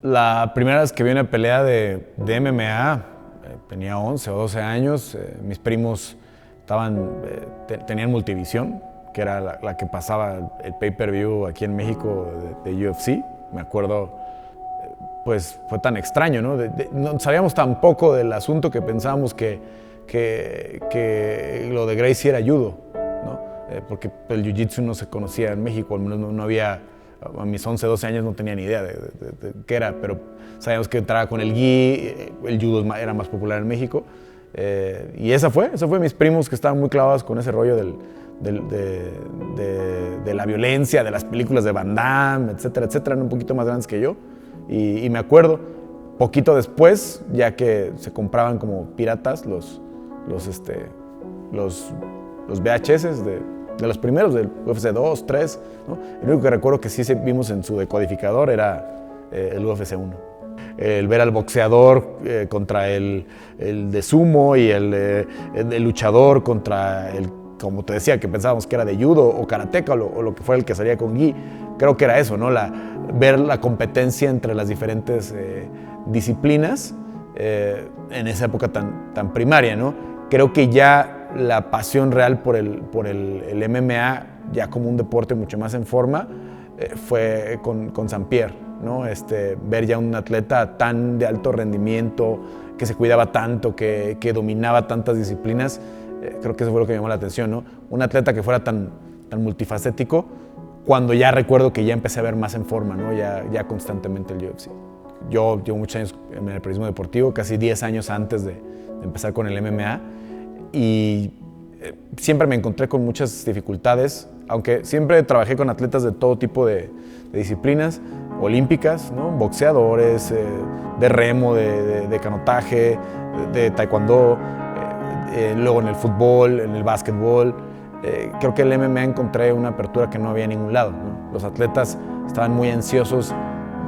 La primera vez que vi una pelea de MMA, tenía 11 o 12 años, mis primos tenían Multivisión, que era la que pasaba el pay-per-view aquí en México de UFC. Me acuerdo, pues fue tan extraño, ¿no? No sabíamos tan poco del asunto que pensábamos que lo de Gracie era judo, ¿no? Porque el jiu-jitsu no se conocía en México, al menos no había. A mis 11, 12 años no tenía ni idea de qué era, pero sabíamos que entraba con el gi, el judo era más popular en México. Y eso fue mis primos que estaban muy clavados con ese rollo de la violencia, de las películas de Van Damme, etcétera, etcétera. Eran un poquito más grandes que yo. Y me acuerdo, poquito después, ya que se compraban como piratas los VHS de los primeros, del UFC 2, 3, ¿no? El único que recuerdo que sí vimos en su decodificador era el UFC 1. El ver al boxeador contra el de sumo y el luchador contra el, como te decía, que pensábamos que era de judo o karateca o lo que fuera el que salía con gi. Creo que era eso, ¿no? Ver la competencia entre las diferentes disciplinas en esa época tan primaria, ¿no? Creo que ya la pasión real por el MMA, ya como un deporte mucho más en forma, fue con St-Pierre, ¿no? Ver ya un atleta tan de alto rendimiento, que se cuidaba tanto, que dominaba tantas disciplinas, creo que eso fue lo que me llamó la atención, ¿no? Un atleta que fuera tan multifacético, cuando ya recuerdo que ya empecé a ver más en forma, ¿no? Ya constantemente el UFC. Yo llevo muchos años en el periodismo deportivo, casi 10 años antes de empezar con el MMA, y siempre me encontré con muchas dificultades, aunque siempre trabajé con atletas de todo tipo de disciplinas olímpicas, ¿no? Boxeadores, de remo, de canotaje, de taekwondo, luego en el fútbol, en el básquetbol. Creo que el MMA encontré una apertura que no había en ningún lado, ¿no? Los atletas estaban muy ansiosos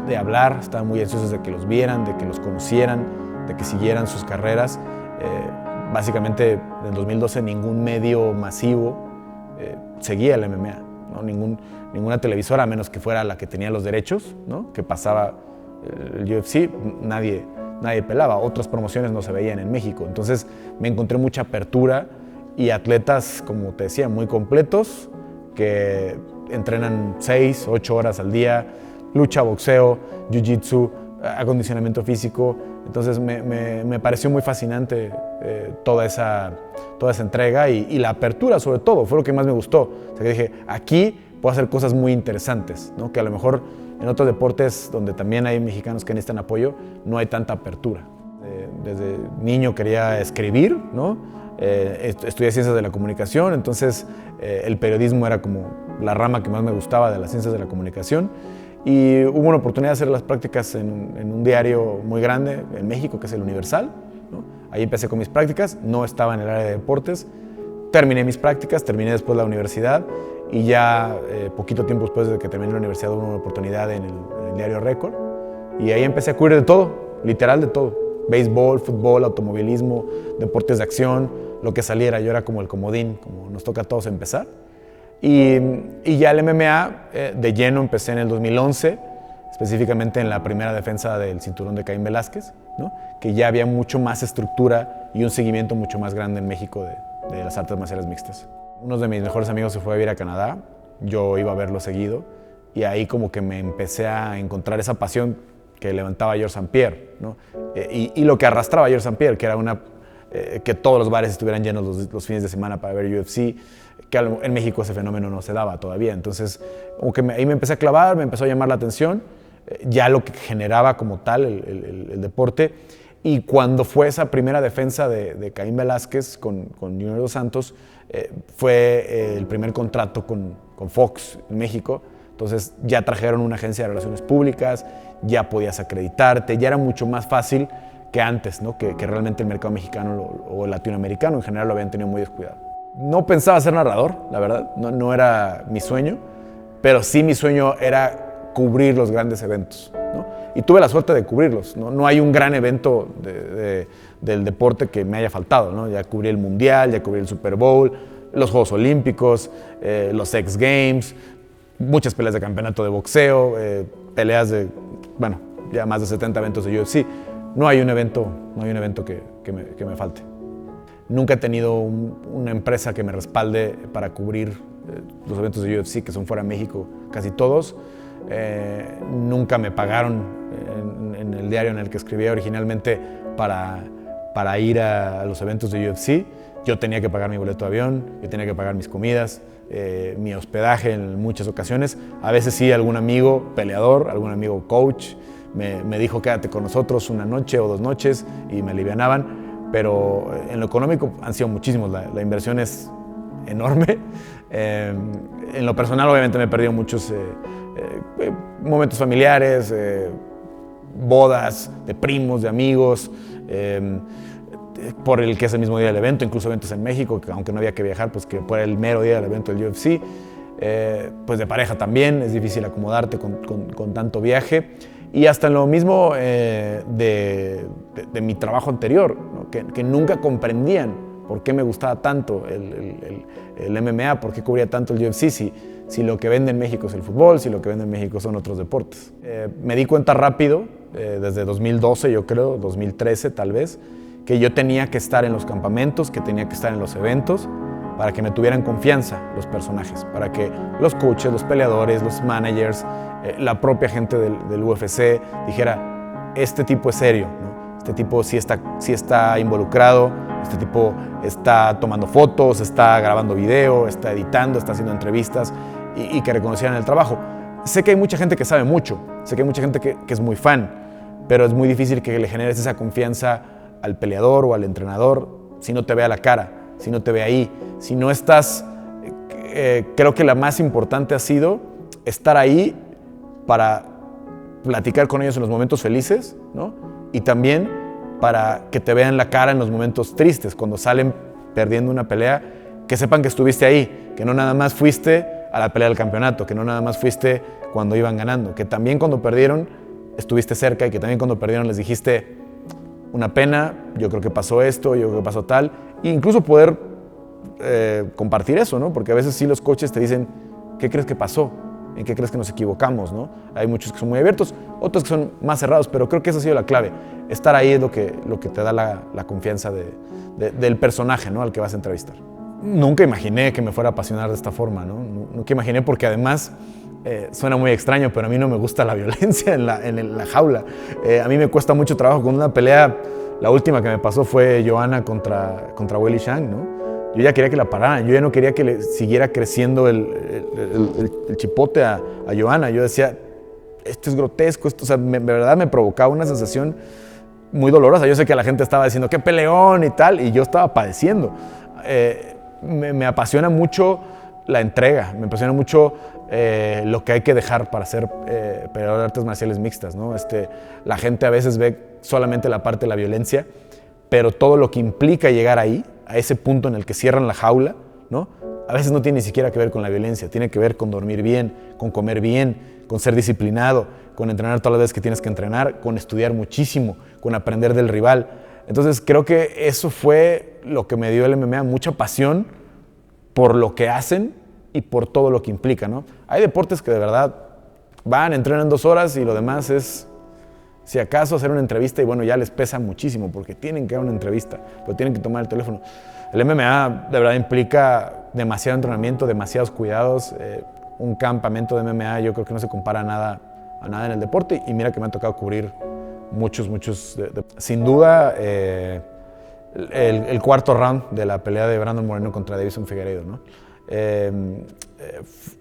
de hablar, estaban muy ansiosos de que los vieran, de que los conocieran, de que siguieran sus carreras. Básicamente, en 2012 ningún medio masivo seguía el MMA, ¿no? Ninguna televisora, a menos que fuera la que tenía los derechos, ¿no? Que pasaba el UFC, nadie pelaba. Otras promociones no se veían en México. Entonces me encontré mucha apertura y atletas, como te decía, muy completos, que entrenan 6, 8 horas al día, lucha, boxeo, jiu-jitsu, acondicionamiento físico. Entonces me pareció muy fascinante toda esa entrega y la apertura, sobre todo, fue lo que más me gustó. O sea, que dije, aquí puedo hacer cosas muy interesantes, ¿no? Que a lo mejor en otros deportes donde también hay mexicanos que necesitan apoyo, no hay tanta apertura. Desde niño quería escribir, ¿no? Estudié ciencias de la comunicación, entonces el periodismo era como la rama que más me gustaba de las ciencias de la comunicación. Y hubo una oportunidad de hacer las prácticas en un diario muy grande en México, que es El Universal, ¿no? Ahí empecé con mis prácticas, no estaba en el área de deportes, terminé mis prácticas, terminé después la universidad y ya poquito tiempo después de que terminé la universidad hubo una oportunidad en el diario Récord y ahí empecé a cubrir de todo, literal de todo, béisbol, fútbol, automovilismo, deportes de acción, lo que saliera. Yo era como el comodín, como nos toca a todos empezar. Y ya el MMA de lleno empecé en el 2011, específicamente en la primera defensa del cinturón de Caín Velázquez, ¿no? Que ya había mucho más estructura y un seguimiento mucho más grande en México de las artes marciales mixtas. Uno de mis mejores amigos se fue a vivir a Canadá, yo iba a verlo seguido y ahí como que me empecé a encontrar esa pasión que levantaba Georges St-Pierre, ¿no? Y lo que arrastraba Georges St-Pierre, que era que todos los bares estuvieran llenos los fines de semana para ver UFC, que en México ese fenómeno no se daba todavía. Entonces, como que ahí me empecé a clavar, me empezó a llamar la atención, ya lo que generaba como tal el deporte. Y cuando fue esa primera defensa de Caín Velázquez con Junior Dos Santos, fue el primer contrato con Fox en México. Entonces ya trajeron una agencia de relaciones públicas, ya podías acreditarte, ya era mucho más fácil que antes, ¿no? Que realmente el mercado mexicano o el latinoamericano en general lo habían tenido muy descuidado. No pensaba ser narrador, la verdad, no era mi sueño, pero sí mi sueño era cubrir los grandes eventos, ¿no? Y tuve la suerte de cubrirlos, ¿no? No hay un gran evento del deporte que me haya faltado, ¿no? Ya cubrí el Mundial, ya cubrí el Super Bowl, los Juegos Olímpicos, los X Games, muchas peleas de campeonato de boxeo, peleas de, bueno, ya más de 70 eventos de UFC. No hay un evento que me falte. Nunca he tenido una empresa que me respalde para cubrir los eventos de UFC que son fuera de México, casi todos. Nunca me pagaron en el diario en el que escribía originalmente para ir a los eventos de UFC. Yo tenía que pagar mi boleto de avión, yo tenía que pagar mis comidas, mi hospedaje en muchas ocasiones. A veces sí, algún amigo peleador, algún amigo coach me dijo quédate con nosotros una noche o 2 noches y me alivianaban, pero en lo económico han sido muchísimos, la inversión es enorme. En lo personal obviamente me he perdido muchos momentos familiares, bodas de primos, de amigos, por el que es el mismo día del evento, incluso eventos en México, que aunque no había que viajar, pues que por el mero día del evento del UFC. Pues de pareja también, es difícil acomodarte con tanto viaje. Y hasta en lo mismo de mi trabajo anterior, ¿no? que nunca comprendían por qué me gustaba tanto el MMA, por qué cubría tanto el UFC, si lo que vende en México es el fútbol, si lo que vende en México son otros deportes. Me di cuenta rápido, desde 2012 yo creo, 2013 tal vez, que yo tenía que estar en los campamentos, que tenía que estar en los eventos, para que me tuvieran confianza los personajes, para que los coaches, los peleadores, los managers, la propia gente del UFC dijera, este tipo es serio, ¿no? Este tipo sí está involucrado, este tipo está tomando fotos, está grabando video, está editando, está haciendo entrevistas y que reconocieran el trabajo. Sé que hay mucha gente que sabe mucho, sé que hay mucha gente que es muy fan, pero es muy difícil que le generes esa confianza al peleador o al entrenador si no te ve a la cara, si no te ve ahí, si no estás. Creo que la más importante ha sido estar ahí para platicar con ellos en los momentos felices, ¿no? Y también para que te vean la cara en los momentos tristes, cuando salen perdiendo una pelea, que sepan que estuviste ahí, que no nada más fuiste a la pelea del campeonato, que no nada más fuiste cuando iban ganando, que también cuando perdieron estuviste cerca y que también cuando perdieron les dijiste una pena, yo creo que pasó esto, yo creo que pasó tal, e incluso poder compartir eso, ¿no? Porque a veces sí los coaches te dicen, ¿qué crees que pasó? ¿En qué crees que nos equivocamos, ¿no? Hay muchos que son muy abiertos, otros que son más cerrados, pero creo que esa ha sido la clave. Estar ahí es lo que te da la confianza del personaje, ¿no? Al que vas a entrevistar. Nunca imaginé que me fuera a apasionar de esta forma, ¿no? Nunca imaginé, porque además suena muy extraño, pero a mí no me gusta la violencia en la jaula. A mí me cuesta mucho trabajo con una pelea. La última que me pasó fue Joanna contra Weili Zhang, ¿no? Yo ya quería que la pararan, yo ya no quería que le siguiera creciendo el chipote a Joanna. Yo decía, esto es grotesco, esto, o sea, de verdad me provocaba una sensación muy dolorosa. Yo sé que la gente estaba diciendo, qué peleón y tal, y yo estaba padeciendo. Me apasiona mucho la entrega, me apasiona mucho lo que hay que dejar para ser peleador de artes marciales mixtas, ¿no? La gente a veces ve solamente la parte de la violencia, pero todo lo que implica llegar ahí, a ese punto en el que cierran la jaula, ¿no? A veces no tiene ni siquiera que ver con la violencia, tiene que ver con dormir bien, con comer bien, con ser disciplinado, con entrenar todas las veces que tienes que entrenar, con estudiar muchísimo, con aprender del rival. Entonces creo que eso fue lo que me dio el MMA, mucha pasión por lo que hacen y por todo lo que implica, ¿no? Hay deportes que de verdad van, entrenan 2 horas y lo demás es, si acaso, hacer una entrevista, y bueno, ya les pesa muchísimo porque tienen que dar una entrevista, pero tienen que tomar el teléfono. El MMA de verdad implica demasiado entrenamiento, demasiados cuidados. Un campamento de MMA yo creo que no se compara a nada en el deporte, y mira que me ha tocado cubrir muchos. Sin duda, el cuarto round de la pelea de Brandon Moreno contra Deiveson Figueiredo, ¿no?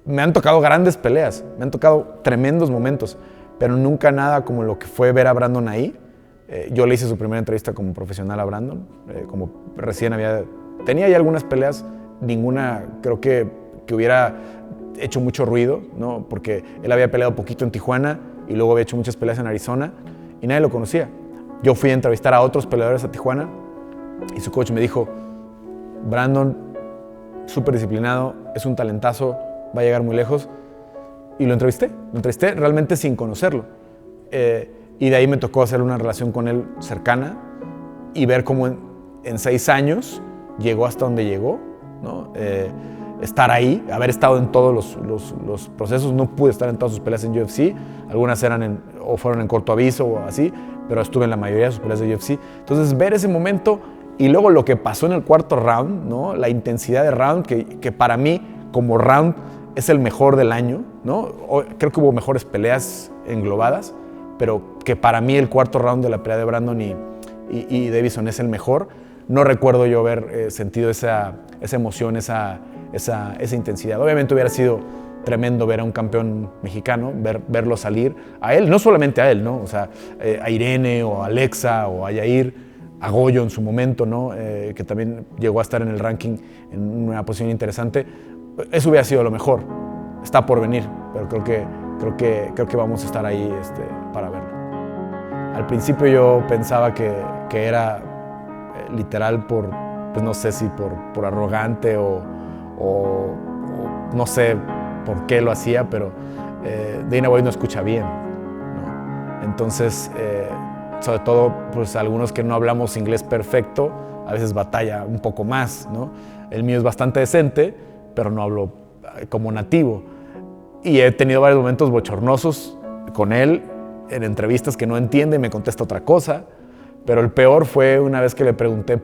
Me han tocado grandes peleas, me han tocado tremendos momentos, pero nunca nada como lo que fue ver a Brandon ahí. Yo le hice su primera entrevista como profesional a Brandon, como recién tenía ya algunas peleas, ninguna creo que hubiera hecho mucho ruido, ¿no? Porque él había peleado poquito en Tijuana y luego había hecho muchas peleas en Arizona y nadie lo conocía. Yo fui a entrevistar a otros peleadores a Tijuana y su coach me dijo, Brandon, súper disciplinado, es un talentazo, va a llegar muy lejos. Y lo entrevisté realmente sin conocerlo. Y de ahí me tocó hacer una relación con él cercana y ver cómo en 6 años llegó hasta donde llegó, ¿no? estar ahí, haber estado en todos los procesos. No pude estar en todas sus peleas en UFC, algunas o fueron en corto aviso o así, pero estuve en la mayoría de sus peleas de UFC. Entonces ver ese momento y luego lo que pasó en el cuarto round, ¿no? La intensidad de round, que para mí como round es el mejor del año, ¿no? Creo que hubo mejores peleas englobadas, pero que para mí el cuarto round de la pelea de Brandon y Deiveson es el mejor. No recuerdo yo haber sentido esa emoción, esa intensidad. Obviamente hubiera sido tremendo ver a un campeón mexicano, verlo salir, a él, no solamente a él, ¿no? O sea, a Irene o a Alexa o a Yair, a Goyo en su momento, ¿no? Que también llegó a estar en el ranking en una posición interesante. Eso hubiera sido lo mejor. Está por venir, pero creo que vamos a estar ahí para verlo. Al principio yo pensaba que era literal pues no sé si por arrogante o no sé por qué lo hacía, pero Dana White no escucha bien, ¿no? Entonces, sobre todo, pues algunos que no hablamos inglés perfecto, a veces batalla un poco más, ¿no? El mío es bastante decente, pero no hablo como nativo. Y he tenido varios momentos bochornosos con él, en entrevistas que no entiende y me contesta otra cosa. Pero el peor fue una vez que le pregunté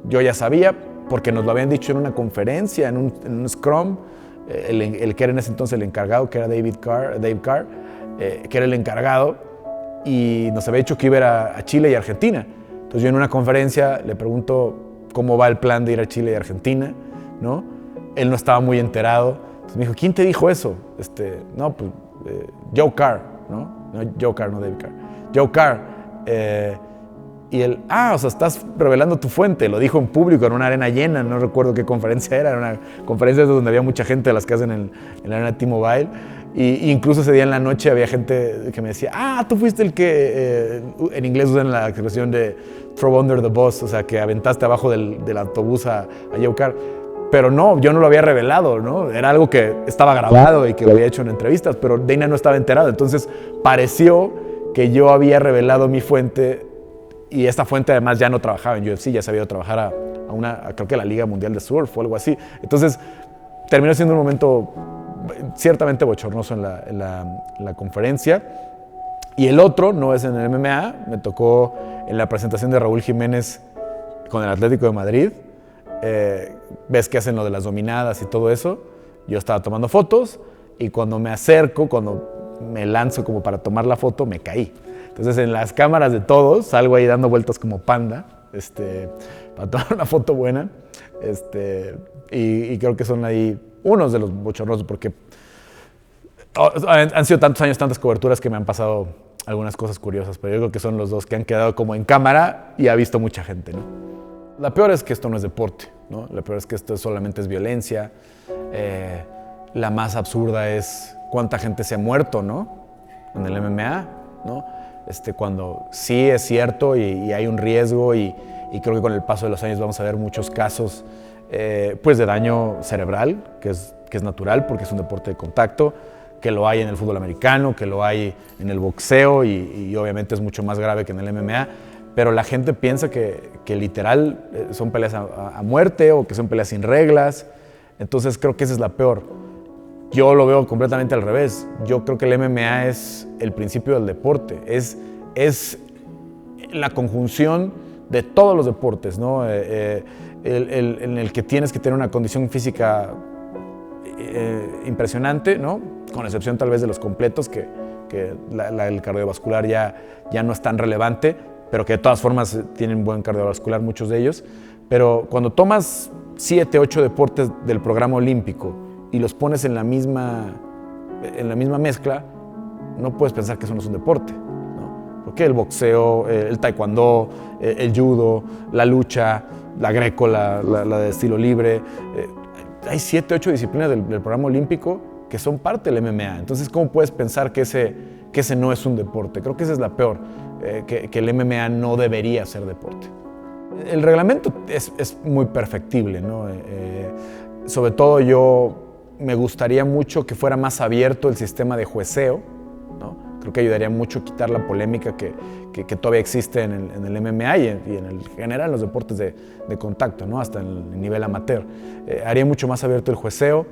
yo ya sabía, porque nos lo habían dicho en una conferencia, en un scrum, el que era en ese entonces el encargado, que era Dave Carr, que era el encargado, y nos había dicho que iba a ir a Chile y Argentina. Entonces yo en una conferencia le pregunto cómo va el plan de ir a Chile y Argentina, ¿no? Él no estaba muy enterado. Entonces me dijo, ¿quién te dijo eso? No, pues Joe Carr, ¿no? No Joe Carr, no David Carr. Joe Carr. Y él, o sea, estás revelando tu fuente. Lo dijo en público en una arena llena, no recuerdo qué conferencia era una conferencia donde había mucha gente de las que hacen en la arena T-Mobile. Y incluso ese día en la noche había gente que me decía, tú fuiste el que, en inglés usan la expresión de throw under the bus, o sea, que aventaste abajo del autobús a Joe Carr. Pero no, yo no lo había revelado, ¿no? Era algo que estaba grabado y que lo había hecho en entrevistas, pero Dana no estaba enterado. Entonces pareció que yo había revelado mi fuente, y esta fuente además ya no trabajaba en UFC, ya se había ido a trabajar creo que la Liga Mundial de Surf o algo así. Entonces terminó siendo un momento ciertamente bochornoso en la conferencia. Y el otro no es en el MMA, me tocó en la presentación de Raúl Jiménez con el Atlético de Madrid. Ves que hacen lo de las dominadas y todo eso. Yo estaba tomando fotos y cuando me acerco, cuando me lanzo como para tomar la foto, me caí. Entonces en las cámaras de todos salgo ahí dando vueltas como panda, para tomar una foto buena. Y creo que son ahí unos de los bochornosos, porque han sido tantos años, tantas coberturas, que me han pasado algunas cosas curiosas, pero yo creo que son los dos que han quedado como en cámara y ha visto mucha gente, ¿no? La peor es que esto no es deporte, ¿no? La peor es que esto solamente es violencia. La más absurda es cuánta gente se ha muerto, ¿no? En el MMA, ¿no? Cuando sí es cierto y hay un riesgo y creo que con el paso de los años vamos a ver muchos casos pues de daño cerebral, que es natural porque es un deporte de contacto, que lo hay en el fútbol americano, que lo hay en el boxeo y obviamente es mucho más grave que en el MMA. Pero la gente piensa que literal son peleas a muerte o que son peleas sin reglas. Entonces creo que esa es la peor. Yo lo veo completamente al revés. Yo creo que el MMA es el principio del deporte. Es la conjunción de todos los deportes, ¿no? En el que tienes que tener una condición física impresionante, ¿no? Con excepción tal vez de los completos, que el cardiovascular ya no es tan relevante, pero que de todas formas tienen buen cardiovascular muchos de ellos. Pero cuando tomas 7, 8 deportes del programa olímpico y los pones en la misma mezcla, no puedes pensar que eso no es un deporte, ¿no? Porque el boxeo, el taekwondo, el judo, la lucha, la greco, la de estilo libre, hay 7, 8 disciplinas del programa olímpico que son parte del MMA. Entonces, ¿cómo puedes pensar que ese no es un deporte? Creo que esa es la peor, que el MMA no debería ser deporte. El reglamento es muy perfectible, ¿no? Sobre todo yo me gustaría mucho que fuera más abierto el sistema de jueceo, ¿no? Creo que ayudaría mucho a quitar la polémica que todavía existe en el MMA y en el general en los deportes de contacto, ¿no? Hasta en el nivel amateur. Haría mucho más abierto el jueceo.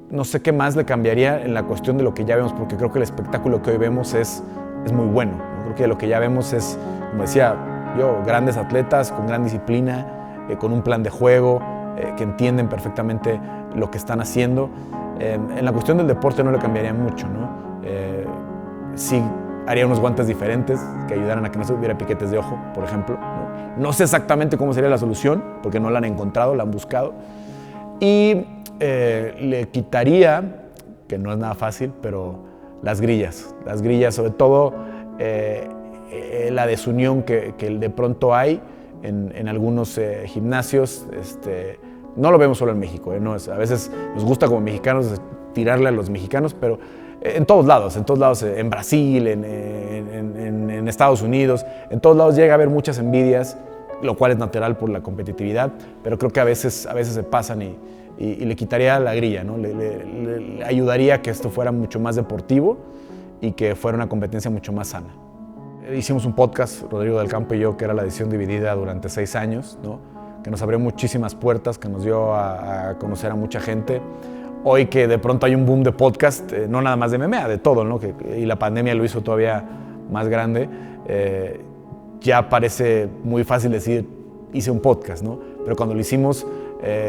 No sé qué más le cambiaría en la cuestión de lo que ya vemos, porque creo que el espectáculo que hoy vemos es muy bueno, ¿no? Creo que lo que ya vemos es, como decía yo, grandes atletas con gran disciplina, con un plan de juego, que entienden perfectamente lo que están haciendo. En la cuestión del deporte no le cambiaría mucho, ¿no? Sí haría unos guantes diferentes que ayudaran a que no se hubiera piquetes de ojo, por ejemplo, ¿no? No sé exactamente cómo sería la solución, porque no la han encontrado, la han buscado. Y le quitaría, que no es nada fácil, pero las grillas, sobre todo la desunión que de pronto hay en algunos gimnasios. No lo vemos solo en México, ¿no? A veces nos gusta como mexicanos tirarle a los mexicanos, pero en todos lados, en Brasil, en Estados Unidos, en todos lados llega a haber muchas envidias, lo cual es natural por la competitividad, pero creo que a veces se pasan y le quitaría la grilla, ¿no? Le ayudaría a que esto fuera mucho más deportivo y que fuera una competencia mucho más sana. Hicimos un podcast, Rodrigo del Campo y yo, que era La Edición Dividida, durante 6 años, ¿no? Que nos abrió muchísimas puertas, que nos dio a conocer a mucha gente. Hoy que de pronto hay un boom de podcast, no nada más de MMA, de todo, ¿no? Y la pandemia lo hizo todavía más grande, ya parece muy fácil decir, hice un podcast, ¿no? Pero cuando lo hicimos,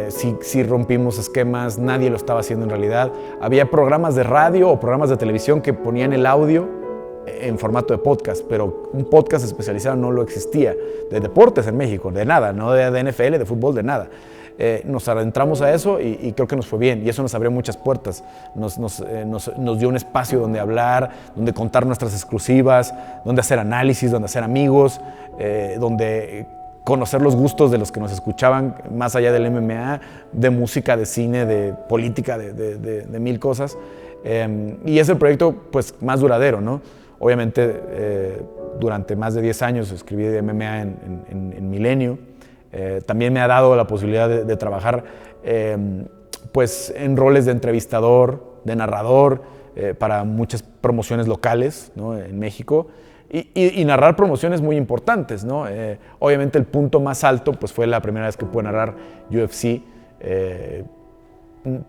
sí rompimos esquemas, nadie lo estaba haciendo en realidad. Había programas de radio o programas de televisión que ponían el audio en formato de podcast, pero un podcast especializado no lo existía, de deportes en México, de nada, no de NFL, de fútbol, de nada. Nos adentramos a eso y creo que nos fue bien, y eso nos abrió muchas puertas, nos dio un espacio donde hablar, donde contar nuestras exclusivas, donde hacer análisis, donde hacer amigos, donde conocer los gustos de los que nos escuchaban, más allá del MMA, de música, de cine, de política, de mil cosas. Y es el proyecto pues más duradero, ¿no? Obviamente, durante más de 10 años escribí de MMA en Milenio. También me ha dado la posibilidad de trabajar pues en roles de entrevistador, de narrador, para muchas promociones locales, ¿no? En México. Y narrar promociones muy importantes, ¿no? Obviamente el punto más alto pues fue la primera vez que pude narrar UFC,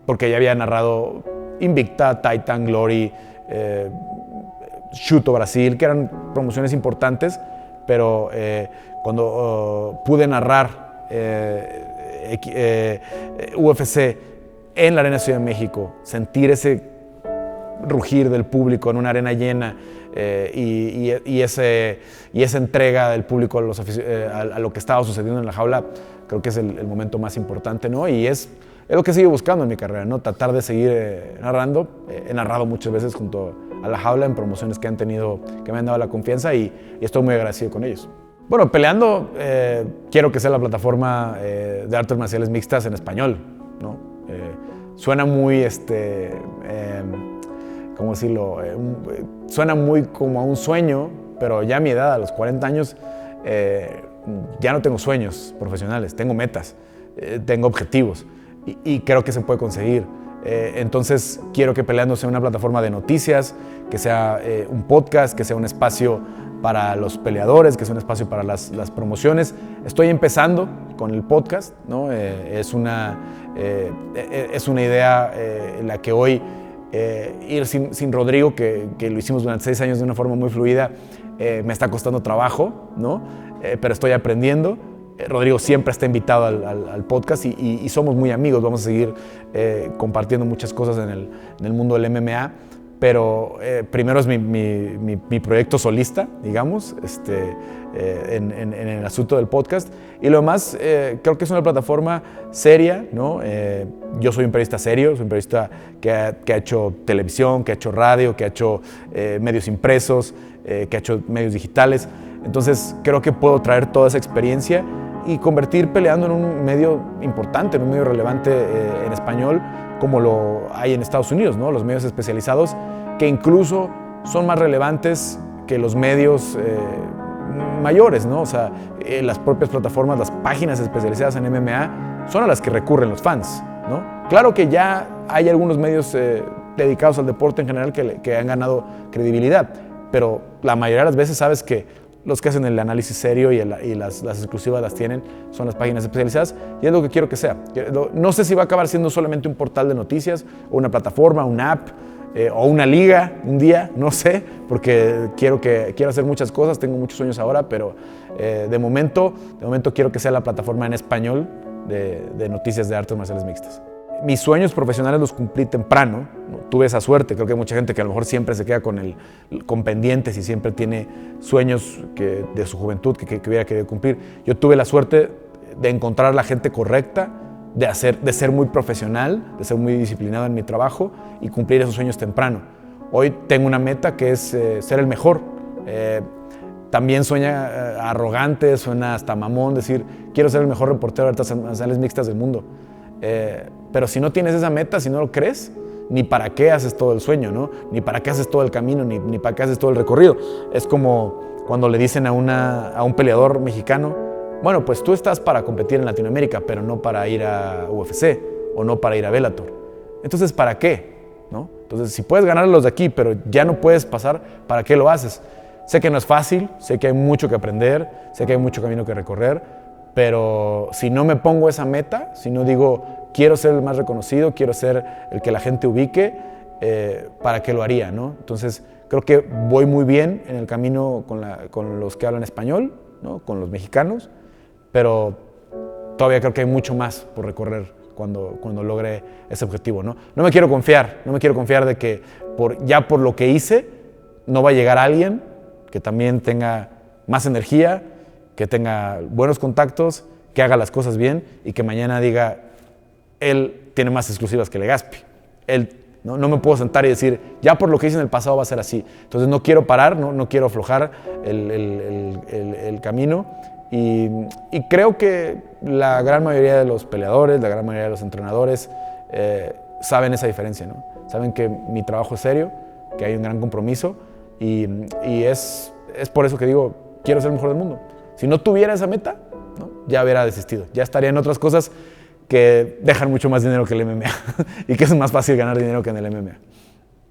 porque ya había narrado Invicta, Titan, Glory, Chuto Brasil, que eran promociones importantes, pero cuando pude narrar UFC en la Arena Ciudad de México, sentir ese rugir del público en una arena llena, y esa entrega del público a lo que estaba sucediendo en la jaula, creo que es el momento más importante, ¿no? Y es lo que sigo buscando en mi carrera, ¿no? Tratar de seguir narrando. He narrado muchas veces junto a la jaula en promociones que me han dado la confianza, y estoy muy agradecido con ellos. Bueno, Peleando, quiero que sea la plataforma de artes marciales mixtas en español, ¿no? Suena muy, ¿cómo decirlo? Suena muy como a un sueño, pero ya a mi edad, a los 40 años, ya no tengo sueños profesionales, tengo metas, tengo objetivos, y creo que se puede conseguir. Entonces quiero que Peleando sea una plataforma de noticias, que sea un podcast, que sea un espacio para los peleadores, que sea un espacio para las promociones. Estoy empezando con el podcast, ¿no? Es una idea en la que hoy ir sin Rodrigo, que lo hicimos durante 6 años de una forma muy fluida, me está costando trabajo, ¿no? Pero estoy aprendiendo. Rodrigo siempre está invitado al podcast y somos muy amigos. Vamos a seguir compartiendo muchas cosas en el mundo del MMA, pero primero es mi proyecto solista, digamos, en el asunto del podcast. Y lo demás, creo que es una plataforma seria, ¿no? Yo soy un periodista serio, soy un periodista que ha hecho televisión, que ha hecho radio, que ha hecho medios impresos, que ha hecho medios digitales. Entonces creo que puedo traer toda esa experiencia y convertir Peleando en un medio importante, en un medio relevante en español, como lo hay en Estados Unidos, ¿no? Los medios especializados, que incluso son más relevantes que los medios mayores, ¿no? O sea, las propias plataformas, las páginas especializadas en MMA, son a las que recurren los fans, ¿no? Claro que ya hay algunos medios dedicados al deporte en general que han ganado credibilidad, pero la mayoría de las veces sabes que los que hacen el análisis serio y las exclusivas las tienen son las páginas especializadas, y es lo que quiero que sea. No sé si va a acabar siendo solamente un portal de noticias o una plataforma, una app o una liga un día, no sé, porque quiero hacer muchas cosas, tengo muchos sueños ahora, pero de momento quiero que sea la plataforma en español de noticias de artes marciales mixtas. Mis sueños profesionales los cumplí temprano, ¿no? Tuve esa suerte. Creo que hay mucha gente que a lo mejor siempre se queda con pendientes y siempre tiene sueños de su juventud que hubiera querido cumplir. Yo tuve la suerte de encontrar la gente correcta, de ser muy profesional, de ser muy disciplinado en mi trabajo y cumplir esos sueños temprano. Hoy tengo una meta que es ser el mejor. También suena arrogante, suena hasta mamón decir, quiero ser el mejor reportero de artes marciales mixtas del mundo. Pero si no tienes esa meta, si no lo crees, ni para qué haces todo el sueño, ¿no? Ni para qué haces todo el camino, ni para qué haces todo el recorrido. Es como cuando le dicen a un peleador mexicano, bueno, pues tú estás para competir en Latinoamérica, pero no para ir a UFC o no para ir a Bellator. Entonces, ¿para qué? ¿No? Entonces, si puedes ganar los de aquí, pero ya no puedes pasar, ¿para qué lo haces? Sé que no es fácil, sé que hay mucho que aprender, sé que hay mucho camino que recorrer, pero si no me pongo esa meta, si no digo, quiero ser el más reconocido, quiero ser el que la gente ubique, ¿para qué lo haría, no? Entonces, creo que voy muy bien en el camino con los que hablan español, ¿no? Con los mexicanos, pero todavía creo que hay mucho más por recorrer cuando logre ese objetivo, ¿no? No me quiero confiar de que ya por lo que hice, no va a llegar alguien que también tenga más energía, que tenga buenos contactos, que haga las cosas bien y que mañana diga, él tiene más exclusivas que Legaspi. No me puedo sentar y decir, ya por lo que hice en el pasado va a ser así. Entonces no quiero parar, no quiero aflojar el camino y creo que la gran mayoría de los peleadores, la gran mayoría de los entrenadores saben esa diferencia, ¿no? Saben que mi trabajo es serio, que hay un gran compromiso y es por eso que digo, quiero ser el mejor del mundo. Si no tuviera esa meta, ¿no? Ya hubiera desistido, ya estaría en otras cosas que dejan mucho más dinero que el MMA y que es más fácil ganar dinero que en el MMA.